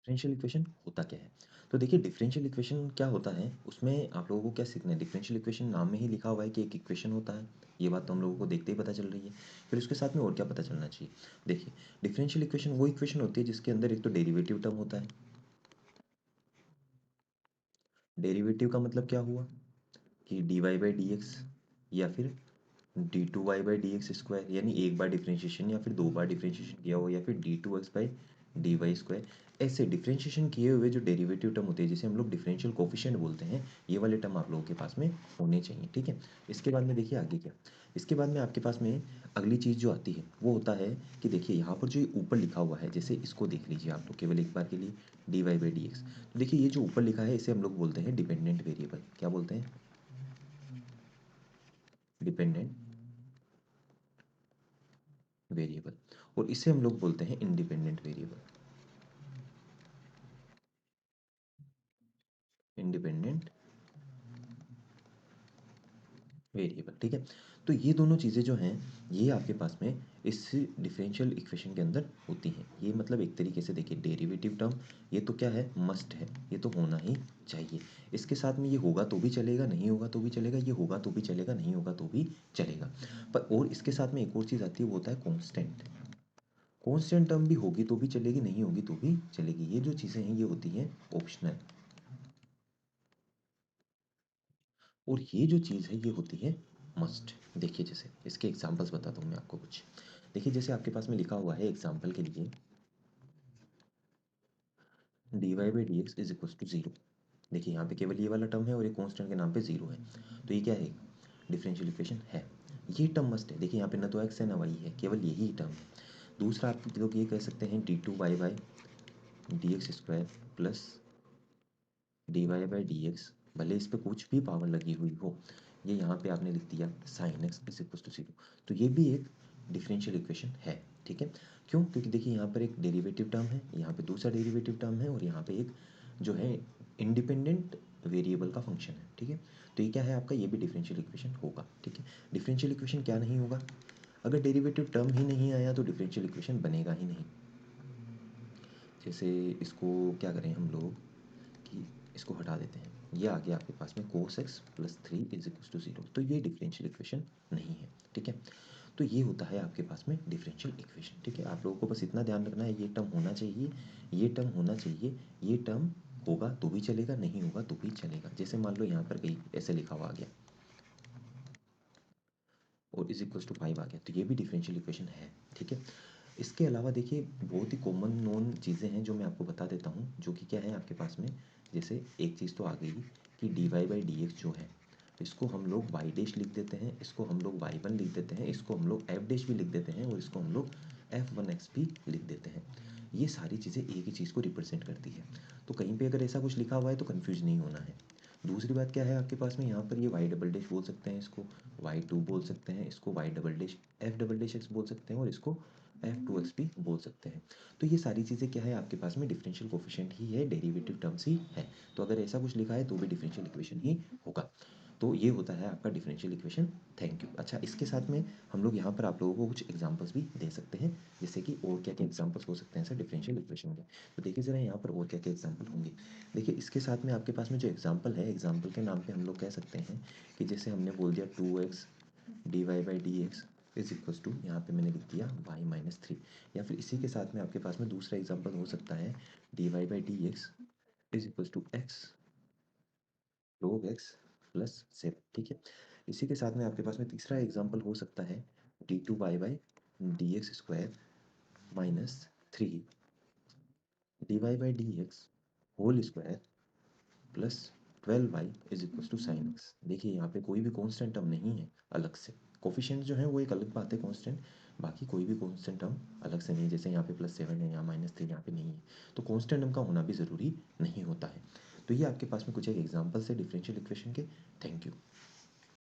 Differential equation होता क्या है? तो देखिए डिफरेंशियल इक्वेशन क्या होता है, उसमें आप लोगों को क्या सीखना है, डिफरेंशियल इक्वेशन नाम में ही लिखा हुआ है कि एक इक्वेशन होता है। ये बात तो हम लोगों को देखते ही पता चल रही है। फिर उसके साथ में और क्या पता चलना चाहिए? देखिए डिफरेंशियल इक्वेशन वो इक्वेशन होती है जिसके अंदर एक तो डेरिवेटिव टर्म होता है। डेरिवेटिव का मतलब क्या हुआ कि D Y by D X या फिर D two Y by D X square, यानी एक बार डिफ्रेंशिएशन या फिर दो बार डिफ्रेंशिएशन किया हो, या फिर D two X by D Y square. ऐसे डिफ्रेंशिएशन किए हुए जो डेरिवेटिव टर्म होते हैं जिसे हम लोग डिफरेंशियल कोफिशिएंट बोलते हैं, ये वाले टर्म आप लोगों के पास में होने चाहिए। ठीक है, इसके बाद में देखिए आगे क्या, इसके बाद में आपके पास में अगली चीज़ जो आती है वो होता है कि देखिए यहाँ पर जो ये ऊपर लिखा हुआ है, जैसे इसको देख लीजिए आप लोग केवल एक बार के लिए, D Y by D X. तो देखिए ये जो ऊपर लिखा है इसे हम लोग बोलते हैं डिपेंडेंट वेरिएबल। क्या बोलते हैं? Dependent variable. और इसे हम लोग बोलते हैं इंडिपेंडेंट वेरिएबल। Independent variable. ठीक है, तो ये दोनों चीज़ें जो हैं ये आपके पास में इस डिफरेंशियल इक्वेशन के अंदर होती हैं। ये मतलब एक तरीके से देखिए डेरिवेटिव टर्म ये तो क्या है, मस्ट है, ये तो होना ही चाहिए। इसके साथ में ये होगा तो भी चलेगा, नहीं होगा तो भी चलेगा, ये होगा तो भी चलेगा, नहीं होगा तो भी चलेगा। पर और इसके साथ में एक और चीज़ आती है वो होता है कॉन्स्टेंट। कॉन्स्टेंट टर्म भी होगी तो भी चलेगी, नहीं होगी तो भी चलेगी। ये जो चीज़ें हैं ये होती हैं ऑप्शनल। और ये जो चीज़ है ये होती है मस्ट। देखिए जैसे इसके एग्जांपल्स बताता हूँ मैं आपको कुछ। देखिए जैसे आपके पास में लिखा हुआ है एग्जांपल के लिए, D Y by D X is equal to zero. देखिए यहाँ पे केवल ये वाला टर्म है और ये कॉन्स्टेंट के नाम पे जीरो है, तो ये क्या है, डिफरेंशियल इक्वेशन है। ये टर्म मस्ट है। देखिए यहाँ पे ना तो एक्स है ना वाई है, केवल यही टर्म है। दूसरा आप लोग ये कह सकते हैं D two Y by D X square plus D Y by D X, भले इस पर कुछ भी पावर लगी हुई हो, ये यहाँ पे आपने लिख दिया sine X is equal to zero. तो ये भी एक डिफरेंशियल इक्वेशन है। ठीक है, क्यों? क्योंकि देखिए यहाँ पर एक डेरिवेटिव टर्म है, यहाँ पे दूसरा डेरिवेटिव टर्म है, और यहाँ पे एक जो है इंडिपेंडेंट वेरिएबल का फंक्शन है। ठीक है, तो ये क्या है आपका, ये भी डिफरेंशियल इक्वेशन होगा। ठीक है, डिफरेंशियल इक्वेशन क्या नहीं होगा, अगर डेरिवेटिव टर्म ही नहीं आया तो डिफरेंशियल इक्वेशन बनेगा ही नहीं। जैसे इसको क्या करें हम लोग कि इसको हटा देते हैं, ये आ गया आपके पास में cos X plus three is equal to zero, तो ये डिफरेंशियल इक्वेशन नहीं है। ठीक है, तो ये होता है आपके पास में डिफरेंशियल इक्वेशन। ठीक है, आप लोगों को बस इतना ध्यान रखना है, ये टर्म होना चाहिए, ये टर्म होना चाहिए, ये टर्म होगा तो भी चलेगा, नहीं होगा तो भी चलेगा। जैसे मान लो यहाँ पर कहीं ऐसे लिखा हुआ आ गया और इज इक्वल टू फाइव आ गया, तो ये भी डिफरेंशियल इक्वेशन है। ठीक है, इसके अलावा देखिए बहुत ही कॉमन नोन चीज़ें हैं जो मैं आपको बता देता हूँ, जो कि क्या है आपके पास में। जैसे एक चीज़ तो आ गई कि D Y by D X जो है, इसको हम लोग वाई डैश लिख देते हैं, इसको हम लोग वाई वन लिख देते हैं, इसको हम लोग एफ डैश भी लिख देते हैं, और इसको हम लोग एफ वन एक्स भी लिख देते हैं। ये सारी चीज़ें एक ही चीज़ को रिप्रेजेंट करती है, तो कहीं पे अगर ऐसा कुछ लिखा हुआ है तो कन्फ्यूज नहीं होना है। दूसरी बात क्या है आपके पास में, यहाँ पर ये वाई डबल डैश बोल सकते हैं, इसको वाई टू बोल सकते हैं, इसको Y double dash F double dash X बोल सकते हैं, और इसको एफ टू एक्स भी बोल सकते हैं। तो ये सारी चीज़ें क्या है आपके पास में डिफरेंशियल कोफिशिएंट ही है, डेरिवेटिव टर्म्स ही है। तो अगर ऐसा कुछ लिखा है तो भी डिफरेंशियल इक्वेशन ही होगा। तो ये होता है आपका डिफरेंशियल इक्वेशन। Thank you. अच्छा, इसके साथ में हम लोग यहाँ पर आप लोगों को कुछ एग्जांपल्स भी दे सकते हैं, जैसे कि और क्या क्या एग्जांपल्स हो सकते हैं सर डिफरेंशियल इक्वेशन के। तो देखिए ज़रा यहाँ पर और क्या क्या एग्जांपल होंगे। देखिए इसके साथ में आपके पास में जो एग्जांपल है, एग्जांपल के नाम पे हम लोग कह सकते हैं कि जैसे हमने बोल दिया two X D Y by D X is equals to, यहाँ पे मैंने लिख दिया वाई माइनस थ्री। या फिर इसी के साथ में आपके पास में दूसरा एग्जांपल हो सकता है D Y by D X is equals to X log x plus seven. ठीक है, इसी के साथ में आपके पास में तीसरा एग्जांपल हो सकता है D two Y by D X square minus three D Y by D X whole square plus twelve Y is equal to sine X. देखिए यहाँ पे कोई भी कॉन्स्टेंट टर्म नहीं है अलग से। कोफिशिएंट जो है वो एक अलग बात है कॉन्स्टेंट, बाकी कोई भी कॉन्स्टेंट टर्म अलग से नहीं है। जैसे यहाँ पे प्लस सेवन है, यहाँ माइनस थ्री, यहाँ पे नहीं है, तो कॉन्स्टेंट टर्म का होना भी ज़रूरी नहीं होता है। तो ये आपके पास में कुछ एक एग्जाम्पल्स है डिफरेंशियल इक्वेशन के। Thank you.